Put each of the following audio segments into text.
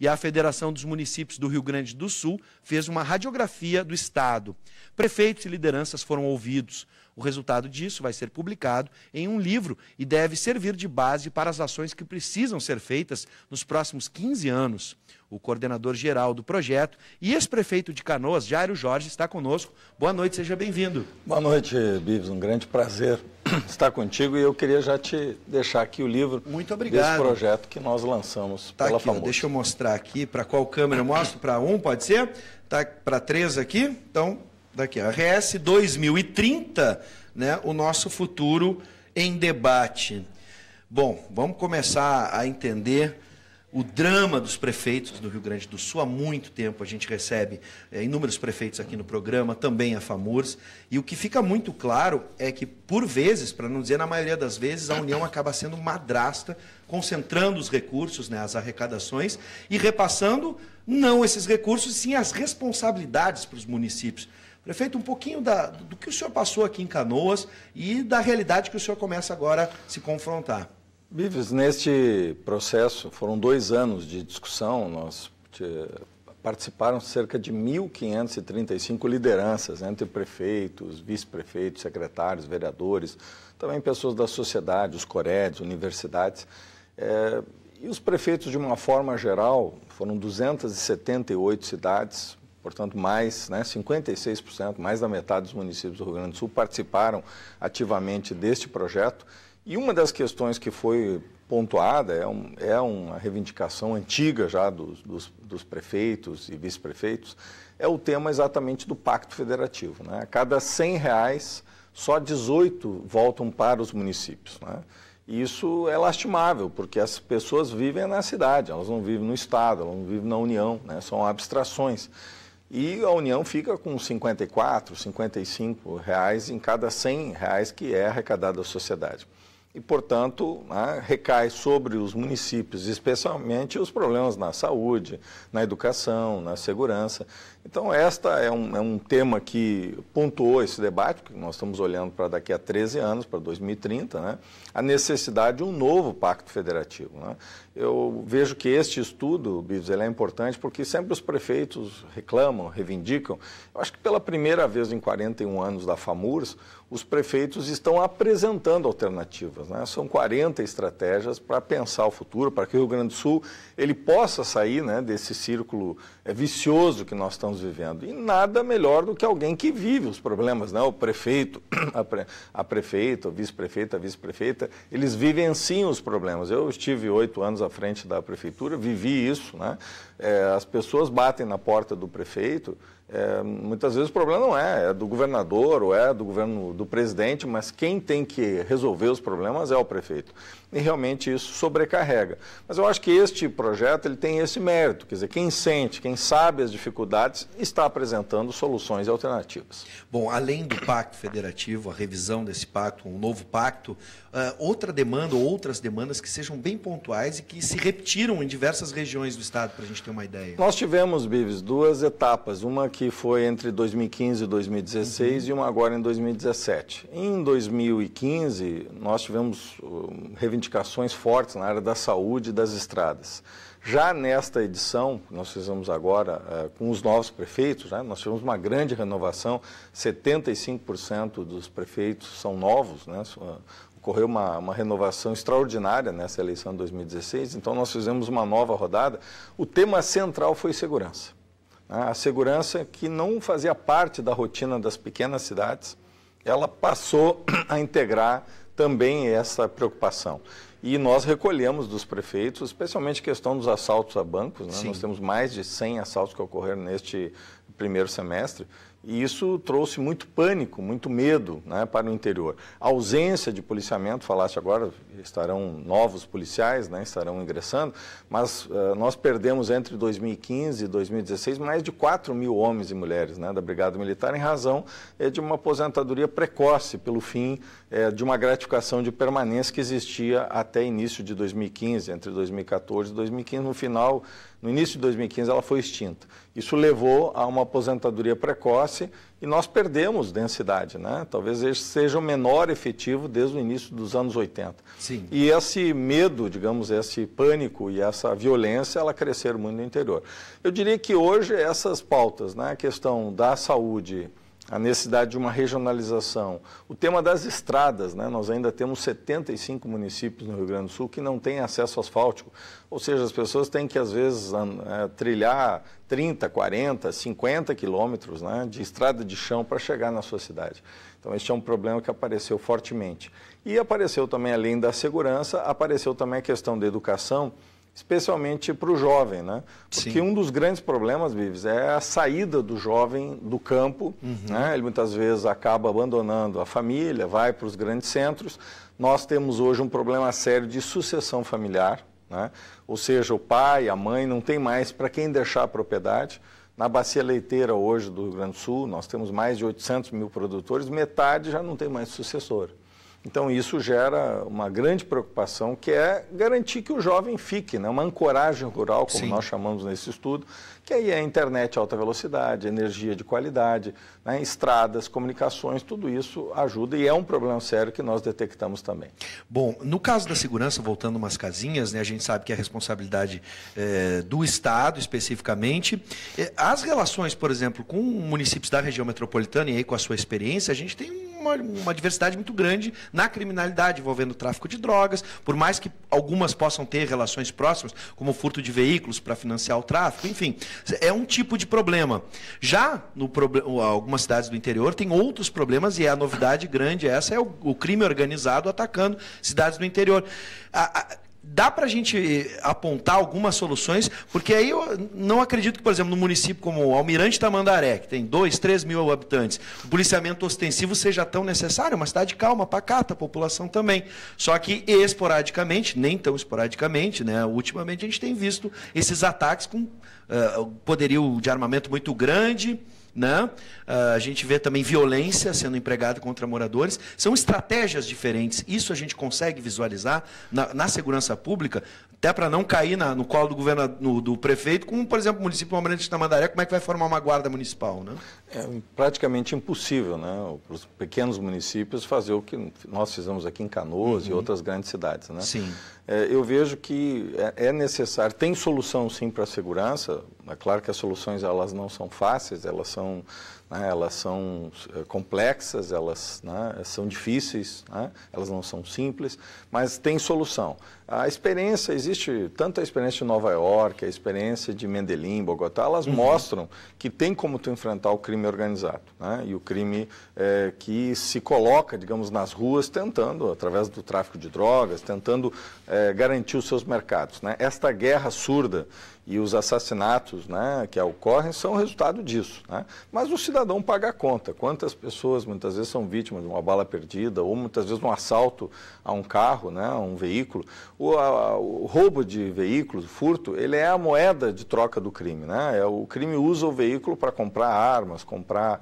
e a Federação dos Municípios do Rio Grande do Sul fez uma radiografia do Estado. Prefeitos e lideranças foram ouvidos. O resultado disso vai ser publicado em um livro e deve servir de base para as ações que precisam ser feitas nos próximos 15 anos. O coordenador-geral do projeto e ex-prefeito de Canoas, Jairo Jorge, está conosco. Boa noite, seja bem-vindo. Boa noite, Bives. Um grande prazer estar contigo e eu queria já te deixar aqui o livro. Muito obrigado. Desse projeto que nós lançamos pela FAMURS. Deixa eu mostrar aqui para qual câmera eu mostro. Para 1, pode ser? Tá para 3 aqui? Então, daqui, a RS 2030, né, o nosso futuro em debate. Bom, vamos começar a entender o drama dos prefeitos do Rio Grande do Sul. Há muito tempo a gente recebe inúmeros prefeitos aqui no programa, também a FAMURS, e o que fica muito claro é que, por vezes, para não dizer na maioria das vezes, a União acaba sendo madrasta, concentrando os recursos, né, as arrecadações, e repassando não esses recursos, sim as responsabilidades para os municípios. Prefeito, um pouquinho do que o senhor passou aqui em Canoas e da realidade que o senhor começa agora a se confrontar. Bives, neste processo, foram 2 anos de discussão, participaram cerca de 1.535 lideranças, entre prefeitos, vice-prefeitos, secretários, vereadores, também pessoas da sociedade, os corédios, universidades. E os prefeitos, de uma forma geral, foram 278 cidades, portanto, mais, 56%, mais da metade dos municípios do Rio Grande do Sul participaram ativamente deste projeto. E uma das questões que foi pontuada é uma reivindicação antiga já dos prefeitos e vice-prefeitos, é o tema exatamente do Pacto Federativo. A cada R$100, só 18 voltam para os municípios. E isso é lastimável, porque as pessoas vivem na cidade, elas não vivem no Estado, elas não vivem na União, são abstrações. E a União fica com R$54, R$55 em cada R$100 que é arrecadado da sociedade. E, portanto, recai sobre os municípios, especialmente os problemas na saúde, na educação, na segurança. Então, esta é um tema que pontuou esse debate, que nós estamos olhando para daqui a 13 anos, para 2030, a necessidade de um novo pacto federativo. Eu vejo que este estudo, Bives, ele é importante porque sempre os prefeitos reclamam, reivindicam. Eu acho que pela primeira vez em 41 anos da FAMURS, os prefeitos estão apresentando alternativas. São 40 estratégias para pensar o futuro, para que o Rio Grande do Sul ele possa sair desse círculo vicioso que nós estamos vivendo. E nada melhor do que alguém que vive os problemas, o prefeito, a prefeita, o vice-prefeito, a vice-prefeita, eles vivem sim os problemas. Eu estive 8 anos à frente da prefeitura, vivi isso, as pessoas batem na porta do prefeito, muitas vezes o problema não é do governador ou é do governo do presidente, mas quem tem que resolver os problemas é o prefeito. E realmente isso sobrecarrega. Mas eu acho que este projeto ele tem esse mérito, quer dizer, quem sente, quem sabe as dificuldades, está apresentando soluções alternativas. Bom, além do Pacto Federativo, a revisão desse pacto, um novo pacto, outra demanda ou outras demandas que sejam bem pontuais e que se repetiram em diversas regiões do Estado, para a gente ter uma ideia. Nós tivemos, Bives, 2 etapas, uma que foi entre 2015 e 2016 e uma agora em 2017. Em 2015, nós tivemos reivindicações fortes na área da saúde e das estradas. Já nesta edição, que nós fizemos agora com os novos prefeitos, nós tivemos uma grande renovação, 75% dos prefeitos são novos, ocorreu uma renovação extraordinária nessa eleição de 2016, então nós fizemos uma nova rodada. O tema central foi segurança. A segurança que não fazia parte da rotina das pequenas cidades, ela passou a integrar também essa preocupação. E nós recolhemos dos prefeitos, especialmente a questão dos assaltos a bancos. Nós temos mais de 100 assaltos que ocorreram neste primeiro semestre. E isso trouxe muito pânico, muito medo para o interior. A ausência de policiamento, falaste agora, estarão novos policiais, estarão ingressando, mas nós perdemos entre 2015 e 2016 mais de 4.000 homens e mulheres da Brigada Militar em razão de uma aposentadoria precoce, pelo fim de uma gratificação de permanência que existia até início de 2015, entre 2014 e 2015. No final No início de 2015 ela foi extinta. Isso levou a uma aposentadoria precoce e nós perdemos densidade, né? Talvez esse seja o menor efetivo desde o início dos anos 80. Sim. E esse medo, digamos, esse pânico e essa violência, ela cresceram muito no interior. Eu diria que hoje essas pautas, né, a questão da saúde, a necessidade de uma regionalização, o tema das estradas, né? Nós ainda temos 75 municípios no Rio Grande do Sul que não têm acesso asfáltico, ou seja, as pessoas têm que, às vezes, trilhar 30, 40, 50 quilômetros, né, de estrada de chão para chegar na sua cidade. Então, este é um problema que apareceu fortemente. E apareceu também, além da segurança, apareceu também a questão da educação, especialmente para o jovem, né? Porque um dos grandes problemas, Vives, é a saída do jovem do campo, né? Ele muitas vezes acaba abandonando a família, vai para os grandes centros. Nós temos hoje um problema sério de sucessão familiar, né? Ou seja, o pai, a mãe não tem mais para quem deixar a propriedade. Na bacia leiteira hoje do Rio Grande do Sul, nós temos mais de 800 mil produtores, metade já não tem mais sucessor. Então, isso gera uma grande preocupação, que é garantir que o jovem fique, né? Uma ancoragem rural, como nós chamamos nesse estudo, que aí é a internet alta velocidade, energia de qualidade, né? Estradas, comunicações, tudo isso ajuda e é um problema sério que nós detectamos também. Bom, no caso da segurança, voltando umas casinhas, né, a gente sabe que é a responsabilidade do Estado, especificamente. As relações, por exemplo, com municípios da região metropolitana e aí com a sua experiência, a gente tem uma diversidade muito grande na criminalidade envolvendo o tráfico de drogas, por mais que algumas possam ter relações próximas, como o furto de veículos para financiar o tráfico, enfim, é um tipo de problema. Já algumas cidades do interior tem outros problemas e a novidade grande essa é o crime organizado atacando cidades do interior. Dá para a gente apontar algumas soluções, porque aí eu não acredito que, por exemplo, no município como Almirante Tamandaré, que tem 2, 3 mil habitantes, o policiamento ostensivo seja tão necessário, uma cidade calma, pacata, a população também. Só que esporadicamente, nem tão esporadicamente, né, ultimamente a gente tem visto esses ataques com poderio de armamento muito grande, né? A gente vê também violência sendo empregada contra moradores. São estratégias diferentes. Isso a gente consegue visualizar na segurança pública, até para não cair no colo do governo, do prefeito, como, por exemplo, o município de Almirante Tamandaré, como é que vai formar uma guarda municipal, né? É praticamente impossível, né, para os pequenos municípios fazer o que nós fizemos aqui em Canoas e outras grandes cidades, né? Sim. Eu vejo que é necessário, tem solução sim para a segurança. É claro que as soluções elas não são fáceis, elas são complexas, elas, né, são difíceis, né, elas não são simples, mas tem solução. A experiência, existe tanto a experiência de Nova York, a experiência de Medellín, Bogotá, elas mostram que tem como tu enfrentar o crime organizado, né, e o crime que se coloca, digamos, nas ruas tentando, através do tráfico de drogas, tentando garantir os seus mercados, né. Esta guerra surda e os assassinatos, né, que ocorrem são resultado disso, né? Mas o cidadão paga a conta. Quantas pessoas muitas vezes são vítimas de uma bala perdida ou muitas vezes um assalto a um carro, né, a um veículo. O roubo de veículos, o furto, ele é a moeda de troca do crime, né? O crime usa o veículo para comprar armas, comprar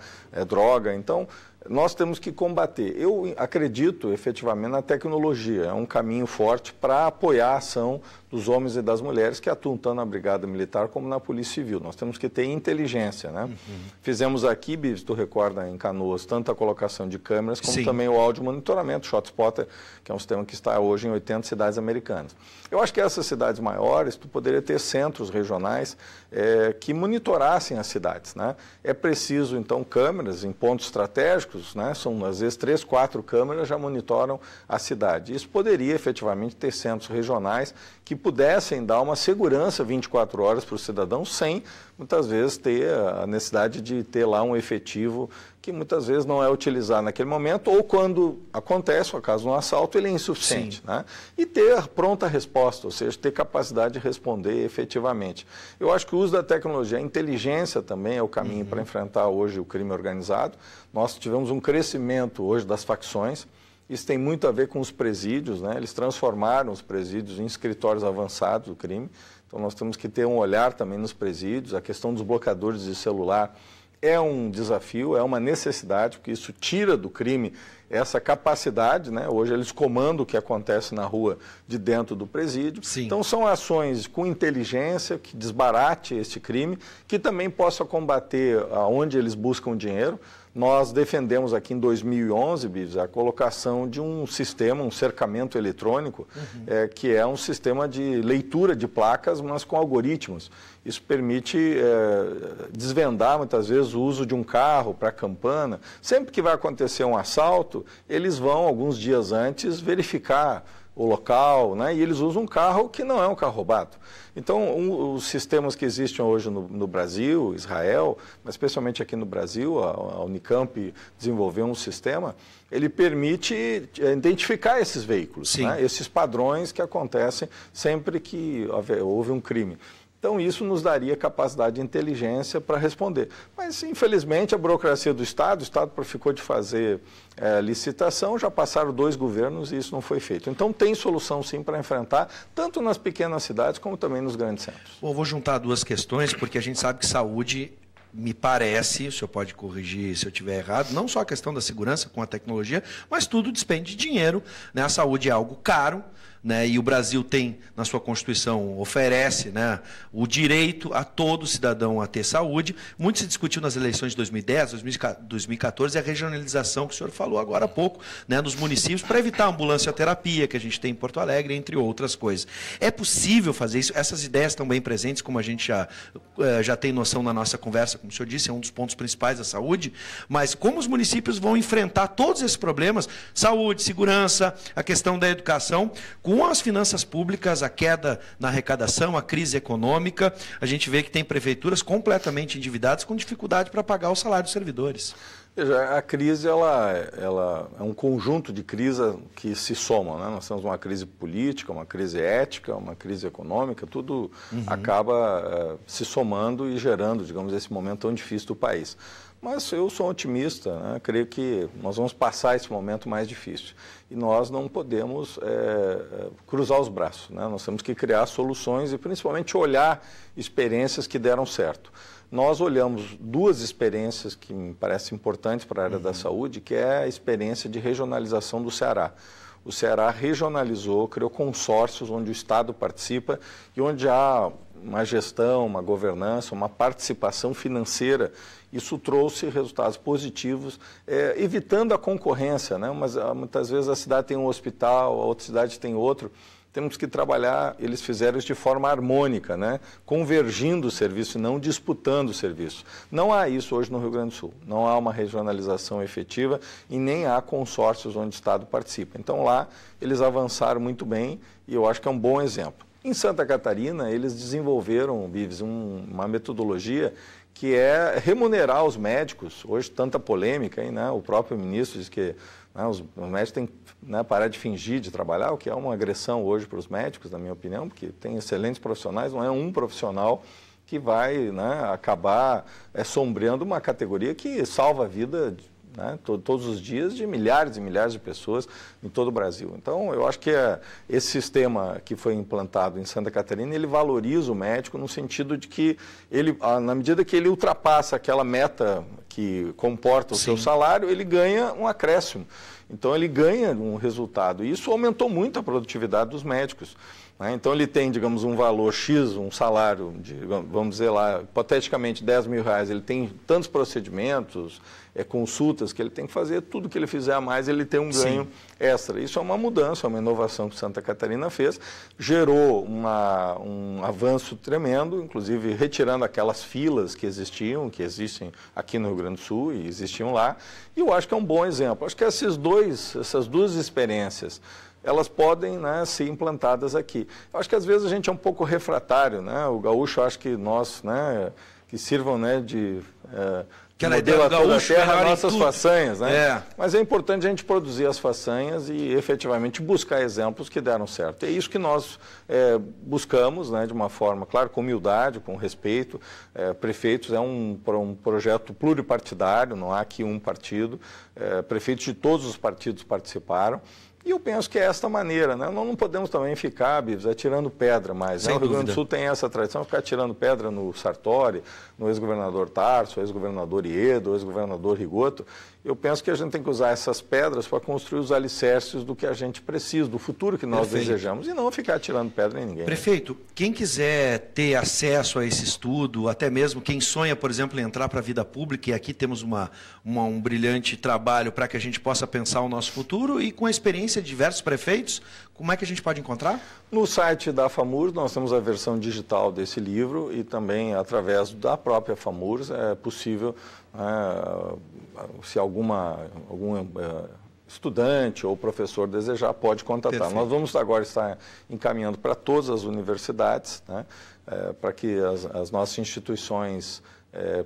droga. Então, nós temos que combater. Eu acredito efetivamente na tecnologia, é um caminho forte para apoiar a ação dos homens e das mulheres que atuam tanto na Brigada Militar como na Polícia Civil. Nós temos que ter inteligência, né? Fizemos aqui, Bives, tu recorda, em Canoas, tanto a colocação de câmeras como também o áudio monitoramento, o ShotSpotter, que é um sistema que está hoje em 80 cidades americanas. Eu acho que essas cidades maiores, tu poderia ter centros regionais que monitorassem as cidades, né? É preciso, então, câmeras em pontos estratégicos, né? São, às vezes, 3, 4 câmeras já monitoram a cidade. Isso poderia, efetivamente, ter centros regionais que pudessem dar uma segurança 24 horas para o cidadão sem, muitas vezes, ter a necessidade de ter lá um efetivo que muitas vezes não é utilizado naquele momento ou quando acontece, no caso de um assalto, ele é insuficiente, né? E ter pronta resposta, ou seja, ter capacidade de responder efetivamente. Eu acho que o uso da tecnologia, a inteligência também é o caminho para enfrentar hoje o crime organizado. Nós tivemos um crescimento hoje das facções. Isso tem muito a ver com os presídios, né? Eles transformaram os presídios em escritórios avançados do crime. Então, nós temos que ter um olhar também nos presídios. A questão dos bloqueadores de celular é um desafio, é uma necessidade, porque isso tira do crime essa capacidade, né? Hoje eles comandam o que acontece na rua de dentro do presídio. Sim. Então são ações com inteligência, que desbarate este crime, que também possa combater aonde eles buscam dinheiro. Nós defendemos aqui em 2011, Bives, a colocação de um sistema, um cercamento eletrônico, que é um sistema de leitura de placas, mas com algoritmos. Isso permite desvendar, muitas vezes, o uso de um carro para campana. Sempre que vai acontecer um assalto, eles vão, alguns dias antes, verificar o local, né? E eles usam um carro que não é um carro roubado. Então, os sistemas que existem hoje no Brasil, Israel, mas especialmente aqui no Brasil, a Unicamp desenvolveu um sistema, ele permite identificar esses veículos, né? Esses padrões que acontecem sempre que houve um crime. Então, isso nos daria capacidade de inteligência para responder. Mas, infelizmente, a burocracia do Estado, o Estado ficou de fazer licitação, já passaram 2 governos e isso não foi feito. Então, tem solução, sim, para enfrentar, tanto nas pequenas cidades como também nos grandes centros. Bom, vou juntar 2 questões, porque a gente sabe que saúde, me parece, o senhor pode corrigir se eu estiver errado, não só a questão da segurança com a tecnologia, mas tudo despende de dinheiro, né? A saúde é algo caro, né? E o Brasil tem, na sua Constituição, oferece, né, o direito a todo cidadão a ter saúde. Muito se discutiu nas eleições de 2010, 2014, a regionalização que o senhor falou agora há pouco, né, nos municípios, para evitar a ambulancioterapia que a gente tem em Porto Alegre, entre outras coisas. É possível fazer isso? Essas ideias estão bem presentes, como a gente já tem noção na nossa conversa, como o senhor disse, é um dos pontos principais da saúde, mas como os municípios vão enfrentar todos esses problemas, saúde, segurança, a questão da educação, com as finanças públicas, a queda na arrecadação, a crise econômica, a gente vê que tem prefeituras completamente endividadas com dificuldade para pagar o salário dos servidores. Veja, a crise ela é um conjunto de crises que se somam, né? Nós temos uma crise política, uma crise ética, uma crise econômica, tudo acaba se somando e gerando, digamos, esse momento tão difícil do país. Mas eu sou otimista, né? Creio que nós vamos passar esse momento mais difícil. E nós não podemos cruzar os braços, né? Nós temos que criar soluções e principalmente olhar experiências que deram certo. Nós olhamos 2 experiências que me parecem importantes para a área da saúde, que é a experiência de regionalização do Ceará. O Ceará regionalizou, criou consórcios onde o Estado participa e onde há uma gestão, uma governança, uma participação financeira. Isso trouxe resultados positivos, evitando a concorrência, né? Mas muitas vezes a cidade tem um hospital, a outra cidade tem outro. Temos que trabalhar, eles fizeram isso de forma harmônica, né? Convergindo o serviço e não disputando o serviço. Não há isso hoje no Rio Grande do Sul, não há uma regionalização efetiva e nem há consórcios onde o Estado participa. Então lá eles avançaram muito bem e eu acho que é um bom exemplo. Em Santa Catarina, eles desenvolveram, Bives, uma metodologia que é remunerar os médicos. Hoje, tanta polêmica aí, né? O próprio ministro diz que os médicos têm que parar de fingir de trabalhar, o que é uma agressão hoje para os médicos, na minha opinião, porque tem excelentes profissionais, não é um profissional que vai acabar sombreando uma categoria que salva a vida todos os dias de milhares e milhares de pessoas em todo o Brasil. Então, eu acho que esse sistema que foi implantado em Santa Catarina, ele valoriza o médico no sentido de que ele, na medida que ele ultrapassa aquela meta que comporta o seu salário, ele ganha um acréscimo. Então, ele ganha um resultado. E isso aumentou muito a produtividade dos médicos. Então, ele tem, digamos, um valor X, um salário de, vamos dizer lá, hipoteticamente R$10.000, ele tem tantos procedimentos, consultas que ele tem que fazer, tudo que ele fizer a mais, ele tem um ganho extra. Isso é uma mudança, é uma inovação que Santa Catarina fez, gerou um avanço tremendo, inclusive retirando aquelas filas que existem aqui no Rio Grande do Sul e existiam lá, e eu acho que é um bom exemplo. Acho que essas 2 experiências, elas podem ser implantadas aqui. Eu acho que às vezes a gente é um pouco refratário, né? O gaúcho acha que nós, que sirvam de aquela ideia do gaúcho, terra, nossas façanhas, né? Mas é importante a gente produzir as façanhas e efetivamente buscar exemplos que deram certo. É isso que nós buscamos, de uma forma, claro, com humildade, com respeito. Prefeitos é um projeto pluripartidário, não há aqui um partido. Prefeitos de todos os partidos participaram. E eu penso que é esta maneira, né? Nós não podemos também ficar, Bives, atirando pedra mais. Né? O Rio Grande do Sul tem essa tradição de ficar atirando pedra no Sartori, no ex-governador Tarso, ex-governador Iedo, ex-governador Rigoto. eu penso que a gente tem que usar essas pedras para construir os alicerces do que a gente precisa, do futuro que nós desejamos, e não ficar tirando pedra em ninguém. Prefeito, quem quiser ter acesso a esse estudo, até mesmo quem sonha, por exemplo, em entrar para a vida pública, e aqui temos um brilhante trabalho para que a gente possa pensar o nosso futuro, e com a experiência de diversos prefeitos, como é que a gente pode encontrar? No site da FAMURS nós temos a versão digital desse livro, e também através da própria FAMURS é possível, se algum estudante ou professor desejar, pode contatar. Perfeito. Nós vamos agora estar encaminhando para todas as universidades, né, para que as nossas instituições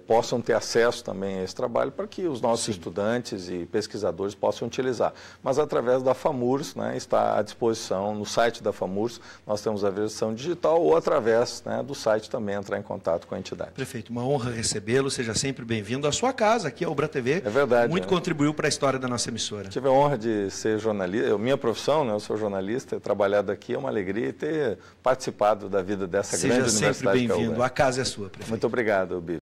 possam ter acesso também a esse trabalho, para que os nossos estudantes e pesquisadores possam utilizar. Mas através da FAMURS, né, está à disposição, no site da FAMURS, nós temos a versão digital, ou através, né, do site também entrar em contato com a entidade. Prefeito, uma honra recebê-lo, seja sempre bem-vindo à sua casa, aqui ao Ubra TV. É verdade. Muito contribuiu para a história da nossa emissora. Tive a honra de ser jornalista, minha profissão, né, eu sou jornalista, trabalhado aqui é uma alegria, e ter participado da vida dessa grande universidade. Seja sempre bem-vindo, a casa é sua, prefeito. Muito obrigado, Bibi.